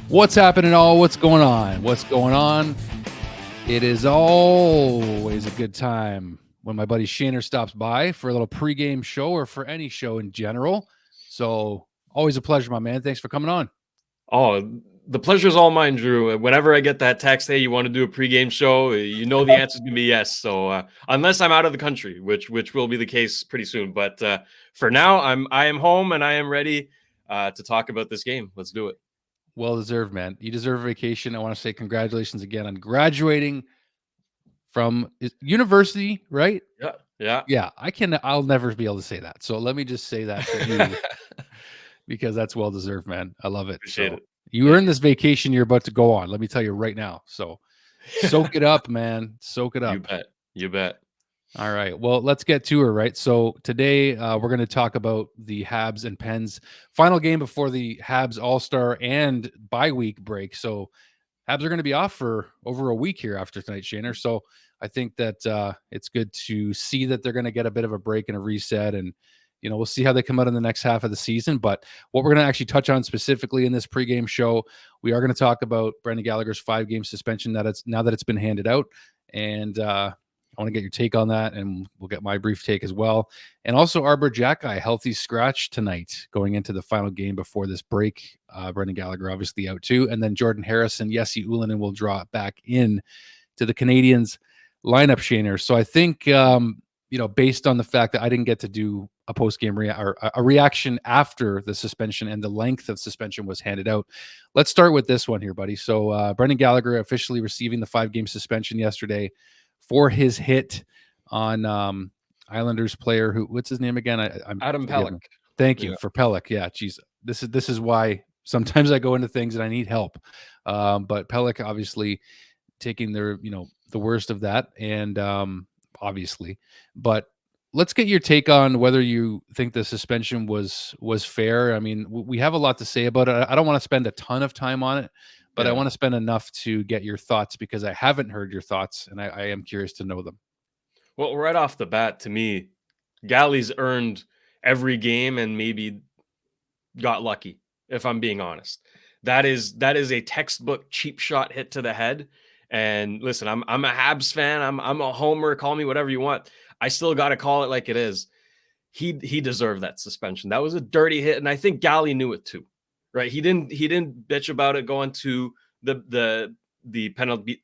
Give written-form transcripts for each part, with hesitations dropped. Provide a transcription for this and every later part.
What's happening all? What's going on? What's going on? It is always a good time when my buddy Shaner stops by for a little pregame show or for any show in general. So always a pleasure, my man. Thanks for coming on. Oh, the pleasure's all mine, Drew. Whenever I get that text, hey, you want to do a pregame show? You know the answer's gonna be yes. So unless I'm out of the country, which will be the case pretty soon. But for now, I am home and I am ready to talk about this game. Let's do it. Well deserved, man. You deserve a vacation. I want to say congratulations again on graduating from university, right? Yeah. Yeah, I'll never be able to say that. So let me just say that to you because that's well deserved, man. I love it. Appreciate it. You earned this vacation you're about to go on. Let me tell you right now. So soak it up, man. Soak it up. You bet. All right. Well, let's get to her, right? So today we're going to talk about the Habs and Pens final game before the Habs All-Star and bye week break. So Habs are going to be off for over a week here after tonight, Shaner. So I think that it's good to see that they're going to get a bit of a break and a reset, and we'll see how they come out in the next half of the season. But what we're going to actually touch on specifically in this pregame show, we are going to talk about Brendan Gallagher's 5-game suspension now that it's been handed out, and I want to get your take on that, and we'll get my brief take as well. And also Arbor Jacky, healthy scratch tonight going into the final game before this break. Brendan Gallagher obviously out too. And then Jordan Harris and Jesse Ullinen will draw back in to the Canadiens lineup, Shaner. So I think, based on the fact that I didn't get to do a post-game a reaction after the suspension and the length of suspension was handed out, let's start with this one here, buddy. So Brendan Gallagher officially receiving the 5-game suspension yesterday for his hit on Islanders player what's his name again? I'm Adam Pelech. Thank you for Pelech. Yeah, geez, this is why sometimes I go into things and I need help. But Pelech obviously taking the worst of that, and obviously, but let's get your take on whether you think the suspension was fair. I mean, we have a lot to say about it. I don't want to spend a ton of time on it, but I want to spend enough to get your thoughts because I haven't heard your thoughts, and I am curious to know them. Well, right off the bat, to me, Galley's earned every game and maybe got lucky, if I'm being honest. That is a textbook cheap shot hit to the head. And listen, I'm a Habs fan. I'm a homer. Call me whatever you want. I still got to call it like it is. He deserved that suspension. That was a dirty hit, and I think Galley knew it too. Right? He didn't bitch about it going to the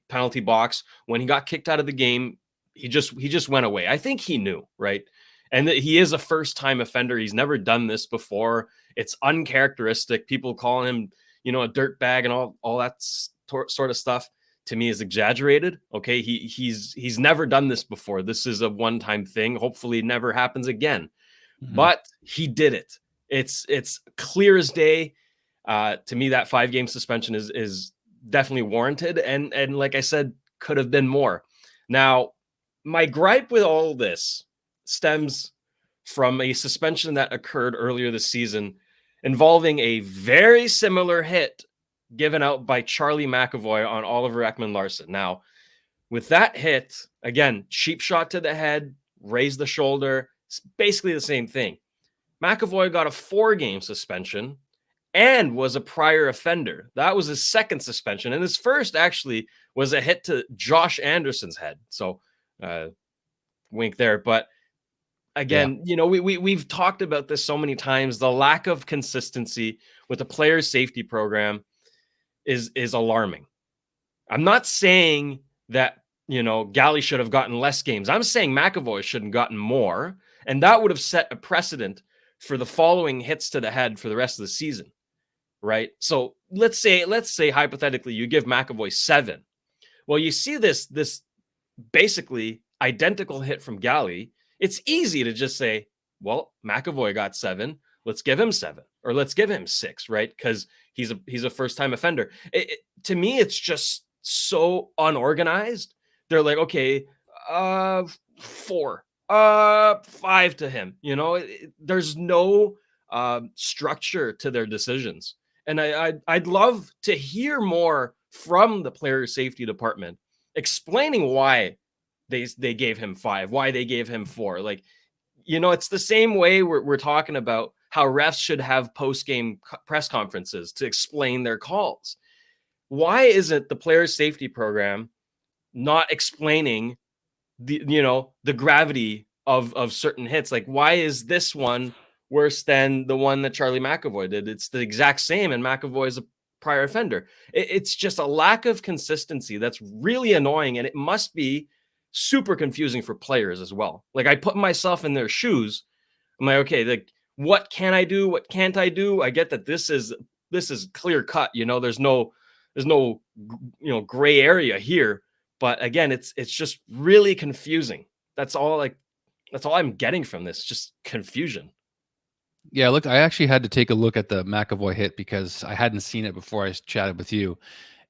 penalty box when he got kicked out of the game. He just went away. I think he knew, right? And that he is a first-time offender. He's never done this before. It's uncharacteristic. People calling him, a dirt bag and all that sort of stuff, to me, is exaggerated. Okay, he's never done this before. This is a one-time thing. Hopefully, it never happens again. Mm-hmm. But he did it. It's clear as day. To me, that 5-game suspension is definitely warranted, and like I said, could have been more. Now, my gripe with all this stems from a suspension that occurred earlier this season involving a very similar hit given out by Charlie McAvoy on Oliver Ekman-Larsson. Now, with that hit, again, cheap shot to the head, raise the shoulder, it's basically the same thing. McAvoy got a 4-game suspension and was a prior offender. That was his second suspension, and his first actually was a hit to Josh Anderson's head. So, wink there. But again, we've talked about this so many times. The lack of consistency with the player safety program is alarming. I'm not saying that, Galley should have gotten less games. I'm saying McAvoy should have gotten more, and that would have set a precedent for the following hits to the head for the rest of the season, right? So let's say hypothetically you give McAvoy 7. Well, you see this basically identical hit from Galley. It's easy to just say, well, McAvoy got 7. Let's give him 7, or let's give him 6, right? Because he's a first-time offender. To me, it's just so unorganized. They're like, okay, 4, 5 to him. There's no structure to their decisions, and I'd love to hear more from the player safety department explaining why they gave him 5, why they gave him 4. Like, it's the same way we're talking about how refs should have post-game press conferences to explain their calls. Why isn't the player safety program not explaining the gravity of certain hits? Like, why is this one worse than the one that Charlie McAvoy did? It's the exact same, and McAvoy is a prior offender. It's just a lack of consistency that's really annoying, and it must be super confusing for players as well. Like, I put myself in their shoes. I'm like, okay, like, what can I do? What can't I do? I get that this is clear cut. There's no gray area here. But again, it's just really confusing. That's all I'm getting from this, just confusion. Yeah, look, I actually had to take a look at the McAvoy hit because I hadn't seen it before I chatted with you.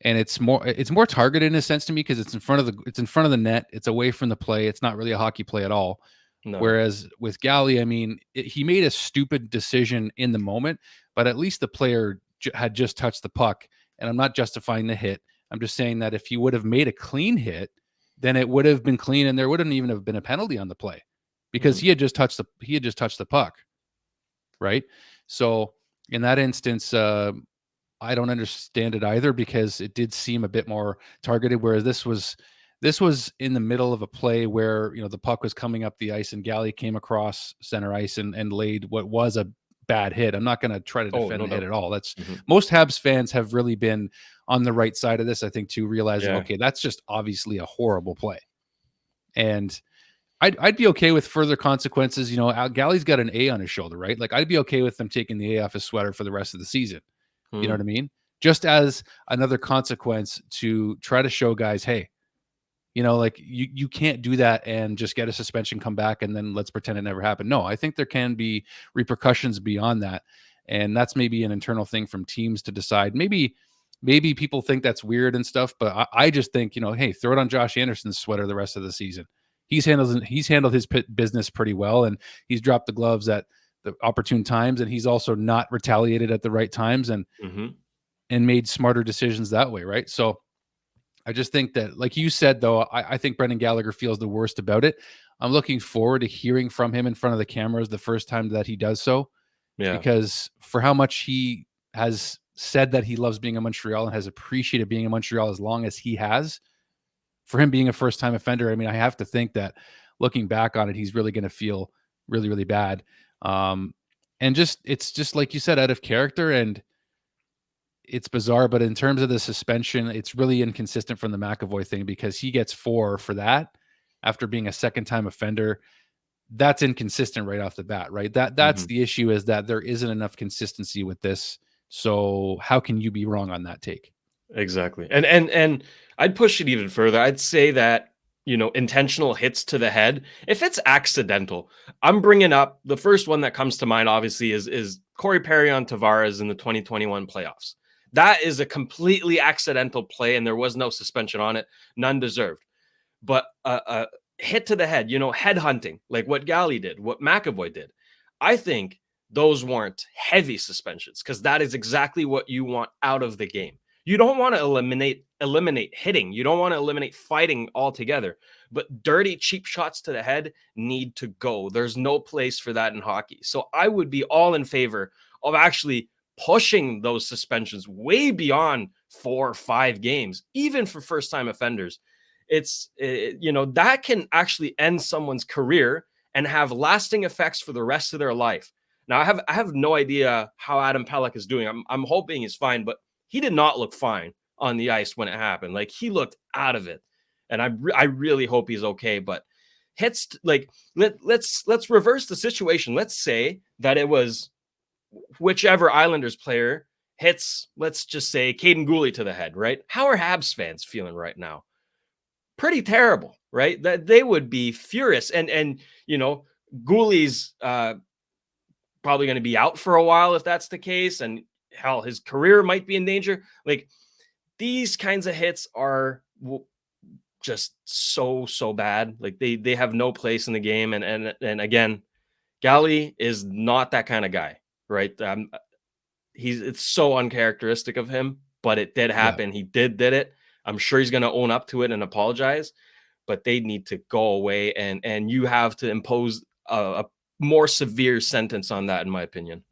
And it's more targeted in a sense to me because it's in front of the net, it's away from the play, it's not really a hockey play at all. No. Whereas with Galley, I mean, he made a stupid decision in the moment, but at least the player had just touched the puck. And I'm not justifying the hit. I'm just saying that if he would have made a clean hit, then it would have been clean, and there wouldn't even have been a penalty on the play because Mhm. he had just touched the puck, right? So in that instance, I don't understand it either because it did seem a bit more targeted. Whereas this was in the middle of a play where the puck was coming up the ice and Galley came across center ice and laid what was a bad hit. I'm not going to try to Oh, defend no the hit doubt. at all. That's Mhm. Most Habs fans have really been on the right side of this, I think, too, realizing Yeah. okay, that's just obviously a horrible play, and I'd be okay with further consequences. Galley's got an A on his shoulder, right? Like I'd be okay with them taking the A off his sweater for the rest of the season. You know what Mm. I mean? Just as another consequence to try to show guys, hey, like you can't do that and just get a suspension, come back, and then let's pretend it never happened. No, I think there can be repercussions beyond that. And that's maybe an internal thing from teams to decide. Maybe people think that's weird and stuff, but I just think, hey, throw it on Josh Anderson's sweater the rest of the season. He's handled his business pretty well, and he's dropped the gloves at the opportune times, and he's also not retaliated at the right times Mhm. and made smarter decisions that way, right? So I just think that, like you said, though, I think Brendan Gallagher feels the worst about it. I'm looking forward to hearing from him in front of the cameras the first time that he does so, Yeah. because for how much he has said that he loves being in Montreal and has appreciated being in Montreal as long as he has, for him being a first time offender, I mean, I have to think that looking back on it, he's really going to feel really, really bad. Um, and it's just like you said, out of character, and it's bizarre, but in terms of the suspension, it's really inconsistent from the McAvoy thing because he gets 4 for that after being a second-time offender. That's inconsistent right off the bat, right? That's Mhm. the issue, is that there isn't enough consistency with this. So how can you be wrong on that take? Exactly. And I'd push it even further. I'd say that, intentional hits to the head, if it's accidental, I'm bringing up the first one that comes to mind obviously is Corey Perry on Tavares in the 2021 playoffs. That is a completely accidental play and there was no suspension on it, none deserved. But a hit to the head, head hunting, like what Galley did, what McAvoy did, I think those weren't heavy suspensions because that is exactly what you want out of the game. You don't want to eliminate hitting. You don't want to eliminate fighting altogether. But dirty, cheap shots to the head need to go. There's no place for that in hockey. So I would be all in favor of actually pushing those suspensions way beyond 4 or 5 games, even for first time offenders. That can actually end someone's career and have lasting effects for the rest of their life. Now, I have no idea how Adam Pelech is doing. I'm hoping he's fine, but he did not look fine on the ice when it happened. Like, he looked out of it, and I really hope he's okay. But hits, like, let's reverse the situation. Let's say that it was whichever Islanders player hits, let's just say, Caden Gooley to the head, right? How are Habs fans feeling right now? Pretty terrible, right? That they would be furious. And Gooley's probably going to be out for a while if that's the case, and hell, his career might be in danger. Like, these kinds of hits are just so bad. Like, they have no place in the game. And again, Galley is not that kind of guy, right? It's so uncharacteristic of him, but it did Yeah. happen. He did it. I'm sure he's going to own up to it and apologize, but they need to go away, and you have to impose a more severe sentence on that, in my opinion.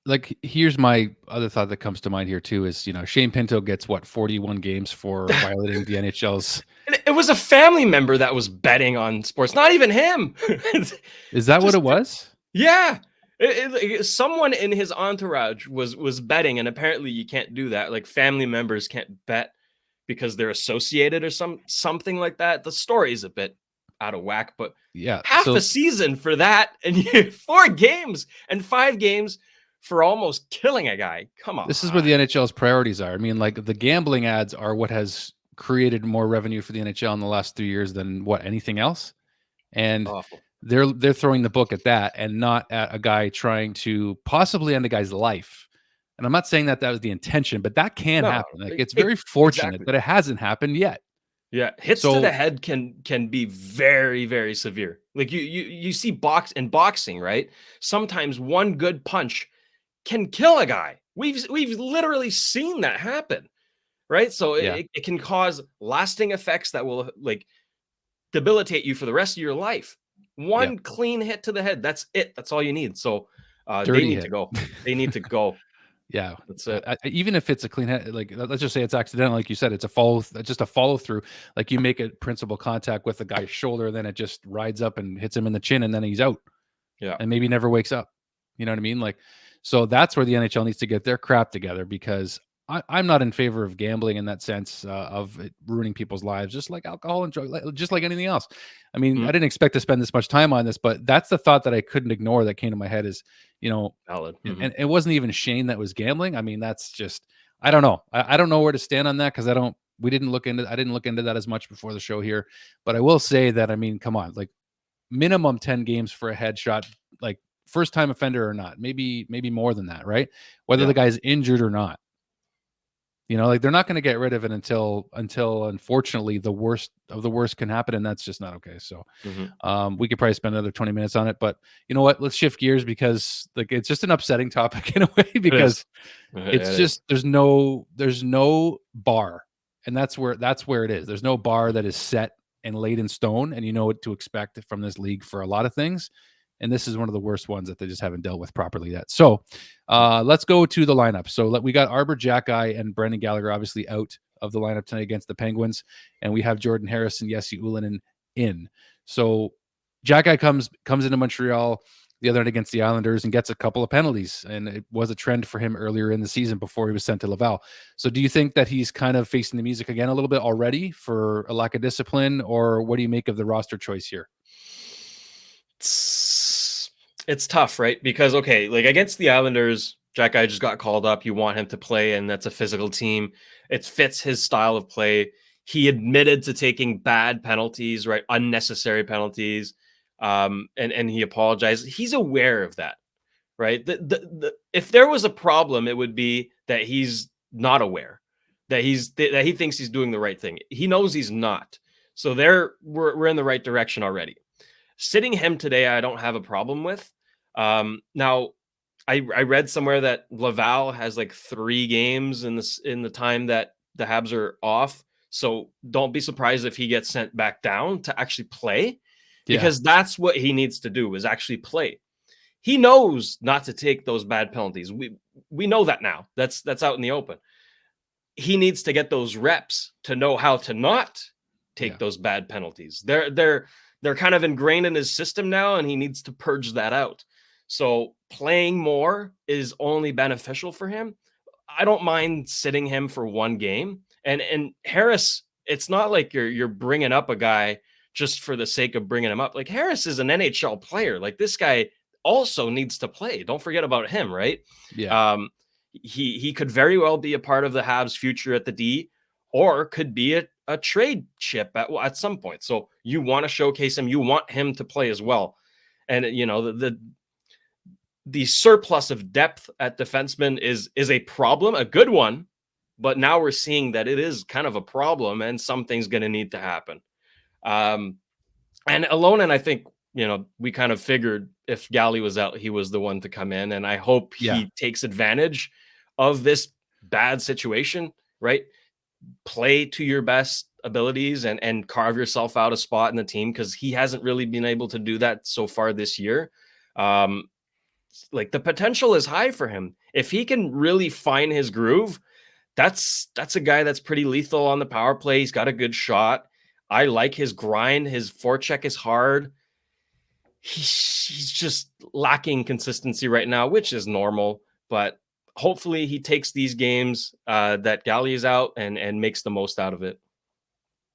like, here's my other thought that comes to mind here too is, Shane Pinto gets what, 41 games for violating the NHL's. And it was a family member that was betting on sports, not even him. Is that what Just it was? yeah. Someone in his entourage was betting, and apparently you can't do that. Like family members can't bet because they're associated or something like that. The story is a bit out of whack, but Yeah. half a So season for that, and 4 games and 5 games for almost killing a guy. Come this is where the on. NHL's priorities are. I mean, like, the gambling ads are what has created more revenue for the NHL in the last 3 years than what anything else. And Awful. they're throwing the book at that and not at a guy trying to possibly end a guy's life. And I'm not saying that that was the intention, but that can No, happen. Like, it's very fortunate exactly. that it hasn't happened yet. Yeah, hits to the So head can be very, very severe. Like you see boxing, right? Sometimes one good punch can kill a guy. We've literally seen that happen, right? So yeah, it can cause lasting effects that will like debilitate you for the rest of your life. yeah, One clean hit to the head, that's it. That's all you need. So they dirty need to hit. go. They need to go. Yeah. That's it. Even if it's a clean head, like, let's just say it's accidental, like you said, it's a follow, just a follow through. Like, you make a principal contact with the guy's shoulder, then it just rides up and hits him in the chin, and then he's out, Yeah. and maybe never wakes up. You know what I mean? Like, so that's where the NHL needs to get their crap together, because I'm not in favor of gambling in that sense, of it ruining people's lives, just like alcohol and drug, just like anything else. I mean, Mhm. I didn't expect to spend this much time on this, but that's the thought that I couldn't ignore that came to my head is, you know, Valid. and it wasn't even Shane that was gambling. I mean, that's just, I don't know. I don't know where to stand on that, because we didn't look into, I didn't look into that as much before the show here. But I will say that, I mean, come on, like, minimum 10 games for a headshot, like, first time offender or not, maybe more than that, right? Whether Yeah. the guy's injured or not. Like, they're not going to get rid of it until unfortunately the worst of the worst can happen, and that's just not okay. So Mhm. we could probably spend another 20 minutes on it, but you know what? Let's shift gears, because, like, it's just an upsetting topic in a way, It is. because It it's is. just, there's no bar, and that's where it is. There's no bar that is set and laid in stone, and you know what to expect from this league for a lot of things. And this is one of the worst ones that they just haven't dealt with properly yet. So let's go to the lineup. So we got Arbor, Jacky, and Brendan Gallagher obviously out of the lineup tonight against the Penguins, and we have Jordan Harris and Jesse Ullinen in. So Jacky comes into Montreal the other night against the Islanders and gets a couple of penalties, and it was a trend for him earlier in the season before he was sent to Laval. So do you think that he's kind of facing the music again a little bit already for a lack of discipline, or what do you make of the roster choice here? It's tough, right? Because okay, like against the Islanders, Jack guy just got called up. You want him to play, and that's a physical team. It fits his style of play. He admitted to taking bad penalties, right? Unnecessary penalties. And he apologized. He's aware of that, right? If there was a problem, it would be that he's not aware, that he thinks he's doing the right thing. He knows he's not. So we're in the right direction already. Sitting him today, I don't have a problem with. Now, I read somewhere that Laval has like 3 games in the time that the Habs are off. So don't be surprised if he gets sent back down to actually play, Yeah, because that's what he needs to do is actually play. He knows not to take those bad penalties. We know that now. That's out in the open. He needs to get those reps to know how to not take yeah, those bad penalties. They're kind of ingrained in his system now, and he needs to purge that out. So playing more is only beneficial for him. I don't mind sitting him for 1 game. And Harris, it's not like you're bringing up a guy just for the sake of bringing him up. Like Harris is an NHL player. Like this guy also needs to play. Don't forget about him, right? yeah, Um, he could very well be a part of the Habs' future at the D, or could be a trade chip at some point. So you want to showcase him. You want him to play as well. And you know the surplus of depth at defenseman is a problem, a good one, but now we're seeing that it is kind of a problem, and something's going to need to happen. Um, and Alonen, I think we kind of figured if Galley was out, he was the one to come in, and I hope yeah, he takes advantage of this bad situation. Right, play to your best abilities and carve yourself out a spot in the team, because he hasn't really been able to do that so far this year. Um, Like the potential is high for him. If he can really find his groove, that's a guy that's pretty lethal on the power play. He's got a good shot. I like his grind. His forecheck is hard. He's just lacking consistency right now, which is normal. But hopefully he takes these games that Galley is out and makes the most out of it.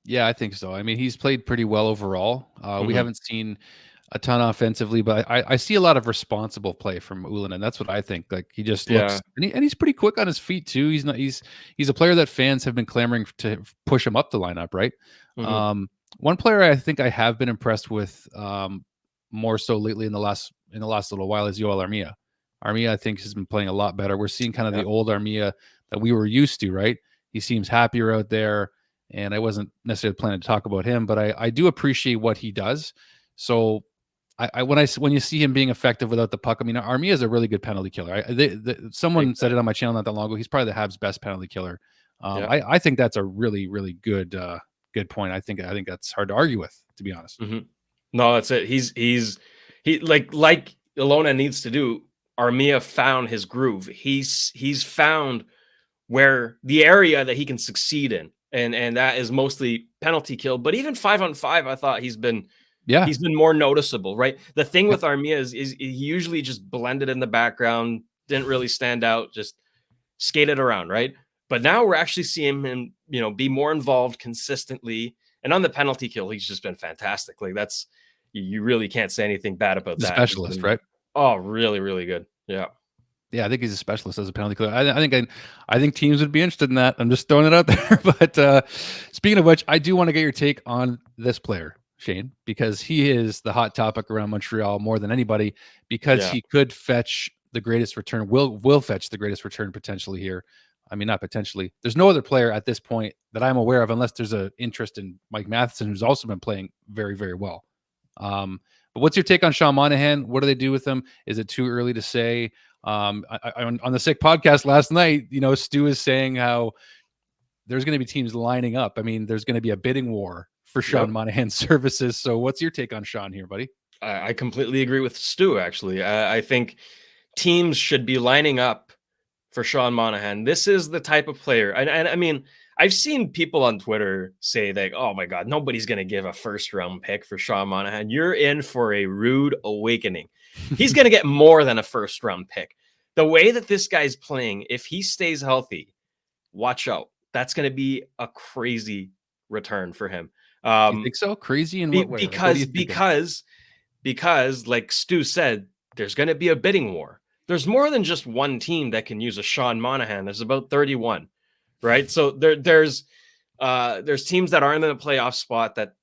Yeah, I think so. I mean, he's played pretty well overall. We haven't seen a ton offensively, but I see a lot of responsible play from Ullinen. That's what I think. Like he just looks, and he's pretty quick on his feet too. He's not. He's a player that fans have been clamoring to push him up the lineup, right? One player I think I have been impressed with more so lately in the last little while is Yoel Armia. Armia, I think, has been playing a lot better. We're seeing kind of the old Armia that we were used to, right? He seems happier out there. And I wasn't necessarily planning to talk about him, but I do appreciate what he does. So when you see him being effective without the puck, I mean, Armia is a really good penalty killer. Someone said it on my channel not that long ago. He's probably the Habs' best penalty killer. I think that's a really, really good point. I think that's hard to argue with, to be honest. No, that's it. He like Ilona needs to do. Armia found his groove. He's found where the area that he can succeed in. And that is mostly penalty kill. But even 5-on-5, I thought he's been more noticeable, right? The thing with Armia is he usually just blended in the background, didn't really stand out, just skated around, right? But now we're actually seeing him, be more involved consistently. And on the penalty kill, he's just been fantastic. Like you really can't say anything bad about that. Specialist, right? Oh, really, really good. Yeah. Yeah, I think he's a specialist as a penalty killer. I think teams would be interested in that. I'm just throwing it out there. But speaking of which, I do want to get your take on this player, Shane, because he is the hot topic around Montreal more than anybody, because he could fetch the greatest return, will fetch the greatest return potentially here. I mean, not potentially. There's no other player at this point that I'm aware of, unless there's an interest in Mike Matheson, who's also been playing very, very well. But what's your take on Sean Monahan? What do they do with him? Is it too early to say? On the Sick podcast last night, Stu is saying how there's going to be teams lining up. I mean, there's going to be a bidding war for Sean Monahan's services. So what's your take on Sean here, buddy? I completely agree with Stu, actually. I think teams should be lining up for Sean Monahan. This is the type of player. And I mean, I've seen people on Twitter say that, oh my God, nobody's going to give a first-round pick for Sean Monahan. You're in for a rude awakening. He's going to get more than a first-round pick. The way that this guy's playing, if he stays healthy, watch out. That's going to be a crazy return for him. You think so? Crazy in what way? Because like Stu said, there's going to be a bidding war. There's more than just one team that can use a Sean Monahan. There's about 31, right? So there's teams that aren't in a playoff spot that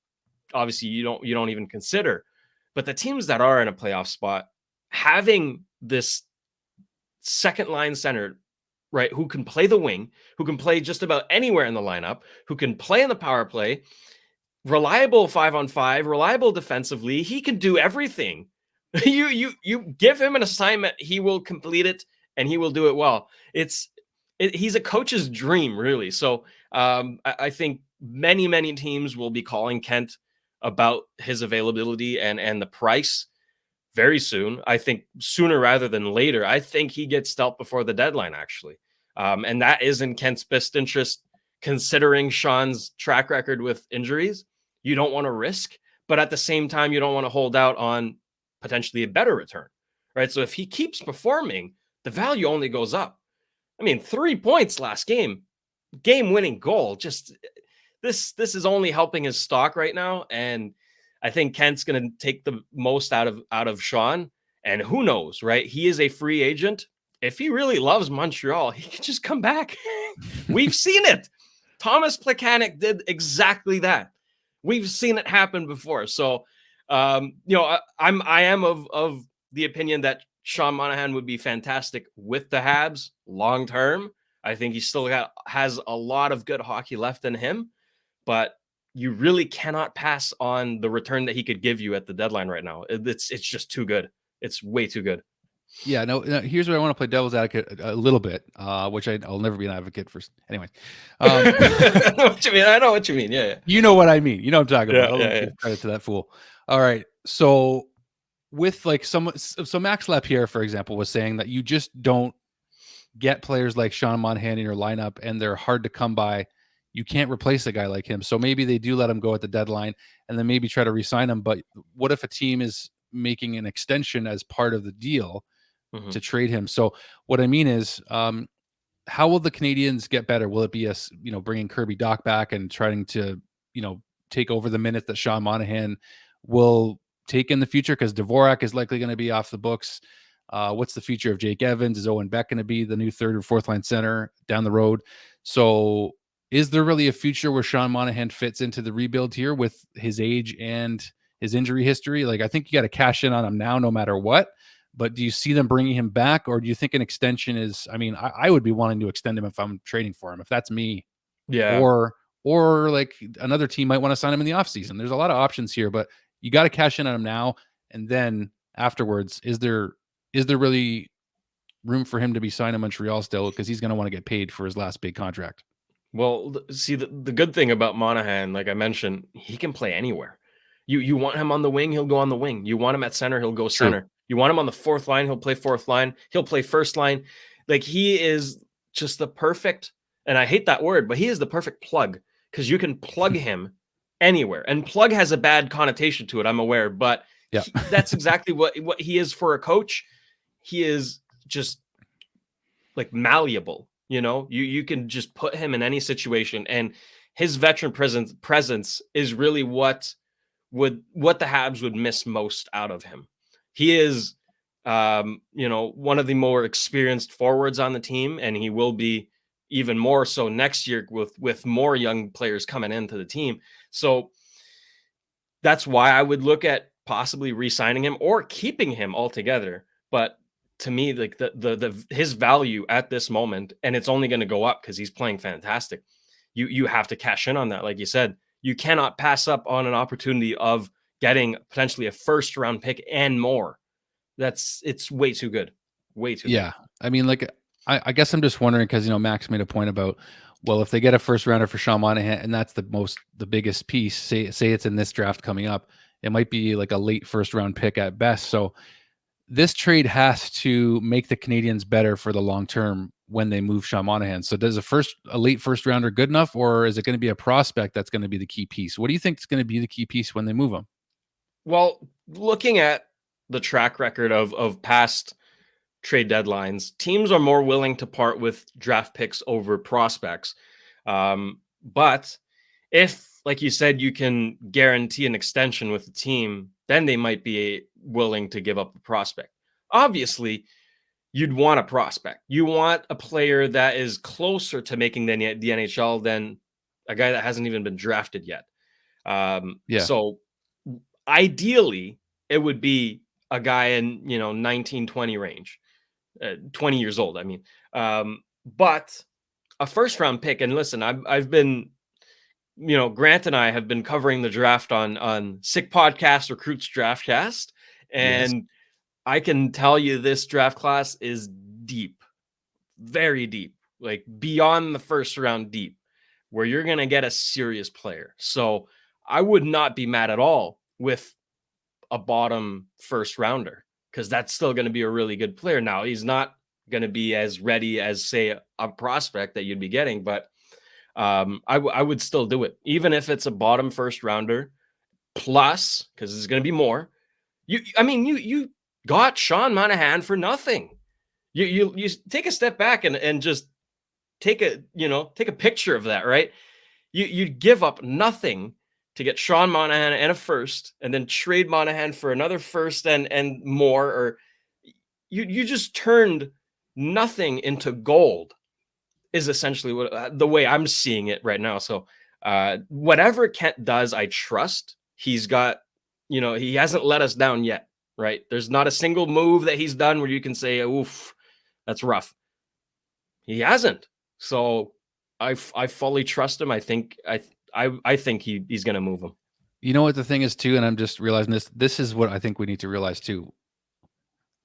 obviously you don't even consider. But the teams that are in a playoff spot, having this second line center, right, who can play the wing, who can play just about anywhere in the lineup, who can play in the power play, reliable 5-on-5, reliable defensively, he can do everything. You give him an assignment, he will complete it, and he will do it well. He's a coach's dream, really. So I think many teams will be calling Kent about his availability and the price very soon. I think sooner rather than later. I think he gets dealt before the deadline, actually. And that is in Kent's best interest, considering Sean's track record with injuries. You don't want to risk, but at the same time, you don't want to hold out on potentially a better return, right? So if he keeps performing, the value only goes up. I mean, 3 points last game-winning goal. Just this is only helping his stock right now, and I think Kent's going to take the most out of Sean. And who knows, right? He is a free agent. If he really loves Montreal, he can just come back. We've seen it. Thomas Plekanec did exactly that. We've seen it happen before. So, I am of the opinion that Sean Monahan would be fantastic with the Habs long term. I think he still has a lot of good hockey left in him, but you really cannot pass on the return that he could give you at the deadline right now. It's just too good. It's way too good. Yeah, no, here's where I want to play devil's advocate a little bit, which I'll never be an advocate for. Anyway. I know what you mean. I know what you mean. Yeah. You know what I mean. You know what I'm talking about. Yeah. Credit to that fool. All right. So with like so Max Lapierre, for example, was saying that you just don't get players like Sean Monahan in your lineup, and they're hard to come by. You can't replace a guy like him. So maybe they do let him go at the deadline and then maybe try to re-sign him. But what if a team is making an extension as part of the deal Mhm. to trade him? So what I mean is, how will the Canadians get better? Will it be us, bringing Kirby Doc back and trying to, you know, take over the minutes that Sean Monahan will take in the future? Because Dvorak is likely going to be off the books. What's the future of Jake Evans? Is Owen Beck going to be the new third or fourth line center down the road? So is there really a future where Sean Monahan fits into the rebuild here with his age and his injury history? Like, I think you got to cash in on him now, no matter what. But do you see them bringing him back, or do you think an extension is? I mean, I would be wanting to extend him if I'm trading for him, if that's me, Yeah. or like another team might want to sign him in the offseason. There's a lot of options here, but you got to cash in on him now, and then afterwards, is there really room for him to be signed in Montreal still, because he's going to want to get paid for his last big contract? Well, see, the good thing about Monahan, like I mentioned, he can play anywhere. You want him on the wing, he'll go on the wing. You want him at center, he'll go True. center. You want him on the fourth line, he'll play fourth line. He'll play first line. Like, he is just the perfect, and I hate that word, but he is the perfect plug, because you can plug him anywhere. And plug has a bad connotation to it, I'm aware, but Yeah. that's exactly what he is for a coach. He is just like malleable. You can just put him in any situation, and his veteran presence is really what the Habs would miss most out of him. He is one of the more experienced forwards on the team, and he will be even more so next year with more young players coming into the team. So that's why I would look at possibly re-signing him or keeping him altogether. But to me, like the his value at this moment, and it's only going to go up because he's playing fantastic. You have to cash in on that, like you said. You cannot pass up on an opportunity of getting potentially a first round pick and more. It's way too good, way too good. Yeah. I mean, like, I guess I'm just wondering because, Max made a point about, well, if they get a first rounder for Sean Monahan, and that's the biggest piece, say it's in this draft coming up, it might be like a late first round pick at best. So this trade has to make the Canadians better for the long term when they move Sean Monahan. So does a late first rounder good enough, or is it going to be a prospect that's going to be the key piece? What do you think is going to be the key piece when they move him? Well, looking at the track record of past trade deadlines, teams are more willing to part with draft picks over prospects. But if, like you said, you can guarantee an extension with the team, then they might be willing to give up a prospect. Obviously, you'd want a prospect. You want a player that is closer to making the NHL than a guy that hasn't even been drafted yet. Yeah. So ideally, it would be a guy in 19-20 range. 20 years old, I mean. But a first round pick, and listen, I've been, Grant and I have been covering the draft on Sick Podcast, Recruits Draftcast, Yes. and I can tell you this draft class is deep, very deep, like beyond the first round deep, where you're going to get a serious player. So I would not be mad at all with a bottom first rounder, because that's still going to be a really good player. Now, he's not going to be as ready as, say, a prospect that you'd be getting, but I would still do it, even if it's a bottom first rounder plus, because it's going to be more. You got Sean Monahan for nothing. You take a step back and just take a picture of that, right? You'd give up nothing to get Sean Monahan and a first, and then trade Monahan for another first and more, or you just turned nothing into gold, is essentially what the way I'm seeing it right now. So whatever Kent does, I trust. He's got, he hasn't let us down yet, right? There's not a single move that he's done where you can say, oof, that's rough. He hasn't. So I fully trust him. I think he's going to move him. You know what the thing is too, and I'm just realizing this is what I think we need to realize too.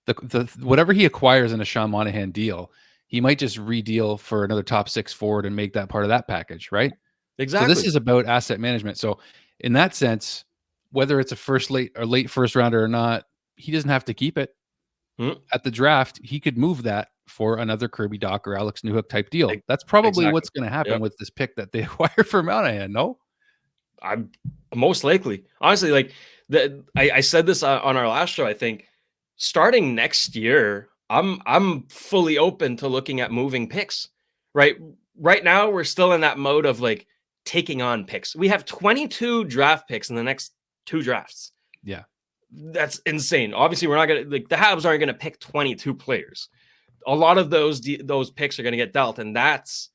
The whatever he acquires in a Sean Monahan deal, he might just redeal for another top six forward and make that part of that package, right? So this Exactly. is about asset management. So in that sense, whether it's a late first rounder or not, he doesn't have to keep it. At the draft, he could move that for another Kirby Dach or Alex Newhook type deal. That's probably what's going to happen with this pick that they acquired for Monahan. No, I'm most likely, honestly, like I said this on our last show. I think starting next year, I'm fully open to looking at moving picks. Right now, we're still in that mode of like taking on picks. We have 22 draft picks in the next 2 drafts. Yeah. That's insane. Obviously, we're not going to, like, the Habs aren't going to pick 22 players. A lot of those picks are going to get dealt. And that's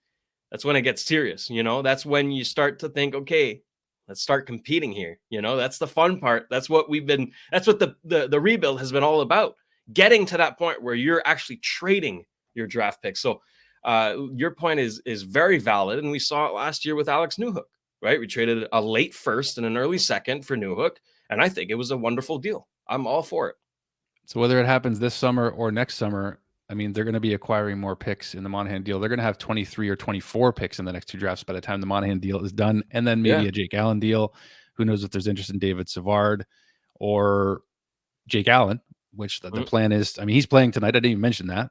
when it gets serious. That's when you start to think, okay, let's start competing here. That's the fun part. That's what the rebuild has been all about. Getting to that point where you're actually trading your draft picks. So your point is very valid. And we saw it last year with Alex Newhook, right? We traded a late first and an early second for Newhook. And I think it was a wonderful deal. I'm all for it. So whether it happens this summer or next summer, I mean, they're going to be acquiring more picks in the Monahan deal. They're going to have 23 or 24 picks in the next 2 drafts by the time the Monahan deal is done. And then maybe a Jake Allen deal. Who knows if there's interest in David Savard or Jake Allen, which the plan is. I mean, he's playing tonight. I didn't even mention that.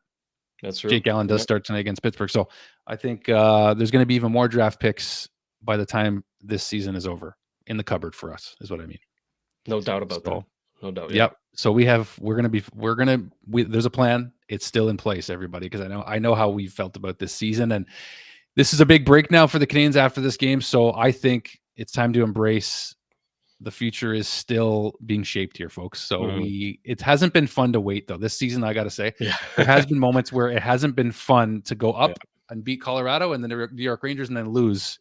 That's true. Jake Allen does start tonight against Pittsburgh. So I think there's going to be even more draft picks by the time this season is over in the cupboard for us, is what I mean. No doubt about that. No doubt. Yep. So there's a plan. It's still in place, everybody, because I know how we felt about this season, and this is a big break now for the Canadiens after this game. So I think it's time to embrace the future is still being shaped here, folks. So it hasn't been fun to wait though. This season, I got to say, there has been moments where it hasn't been fun to go up and beat Colorado and then the New York Rangers and then lose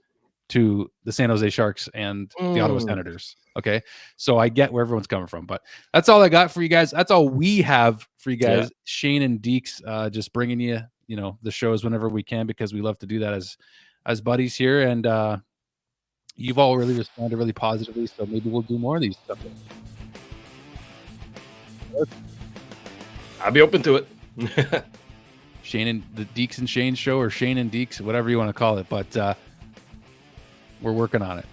to the San Jose Sharks and the Ottawa Senators. Okay. So I get where everyone's coming from, but that's all I got for you guys. That's all we have for you guys. Shane and Deeks, just bringing you, the shows whenever we can, because we love to do that as buddies here. And, you've all really responded really positively. So maybe we'll do more of these stuff. I'll be open to it. Shane and the Deeks and Shane show, or Shane and Deeks, whatever you want to call it. But, we're working on it.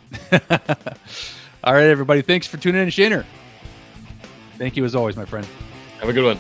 All right, everybody. Thanks for tuning in, Shaner. Thank you as always, my friend. Have a good one.